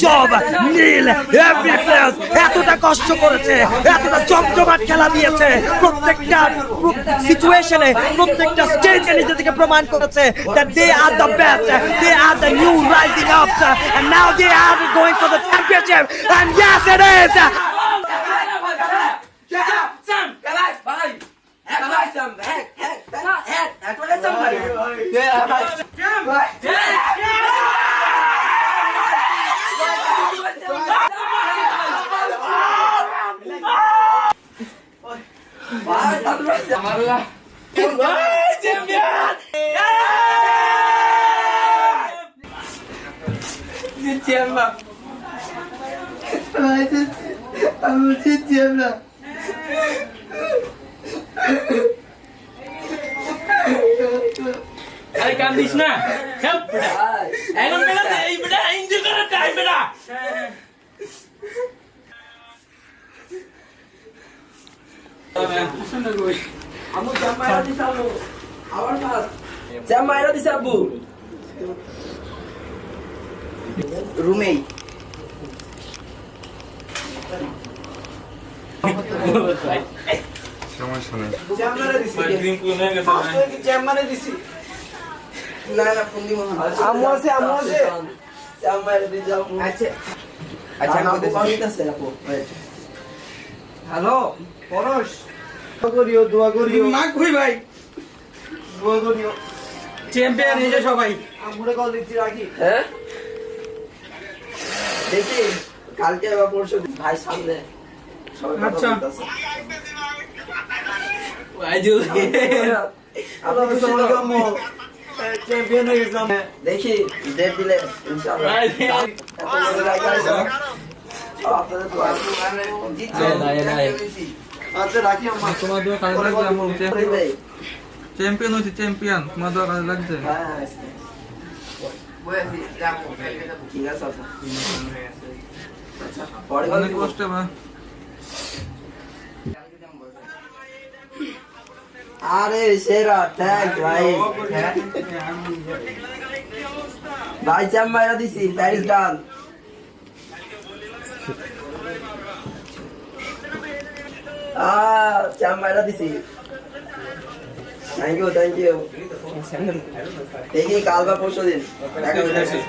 job, Neil, every player এতটা কষ্ট করেছে, এতটা জমজমাট খেলা দিয়েছে, প্রত্যেকটা সিচুয়েশনে, প্রত্যেকটা স্টেজে নিজেদেরকে প্রমাণ করেছে that they are the best, they are the new rising up, and now they are going for the championship, and yes it is. अरे काम दिस ना help बेटा এখন বেটা এই বেটা এনজয় করার টাইম বেটা আমু জামাইরা দিছাবো আবার পাস জামাইরা দিছাবো রুমেই সমস্যা নেই জামাইরা দিছি ড্রিঙ্ক কোনে গেছে জামাইরা দিছি না না ফোন দিব আমু আছে জামাইরা দি যাও আচ্ছা আচ্ছা আমাকে কল দিতেছে আপু হ্যালো পরশ দোয়া করিও না কই ভাই দোয়া করিও চ্যাম্পিয়ন হয়ে সবাই আমরে কল দিচ্ছি রাখি হ্যাঁ দেখি কালকে বা পরশু ভাই সামনে সবাই কথা বলতেছে ভাই জল আপনি সবাই চ্যাম্পিয়ন হয়ে গেছেন দেখি ডেট দিলে ইনশাআল্লাহ আপনাদের দোয়া আচ্ছা রাখি আম্মা তোমার দোয়া কাজে লাগবে আম্মু চ্যাম্পিয়ন হয়েছে চ্যাম্পিয়ন তোমার দোয়া কাজে লাগছে ঠিক আছে আচ্ছা পরে অনেক কষ্ট বা আরে সেরা থ্যাঙ্ক ভাই ভাই চাম্মাইরা দিছি প্যারিস ডান চাম্মাইরা দিছি থ্যাংক ইউ দেখি কাল বা পরশু দিন দেখা হচ্ছে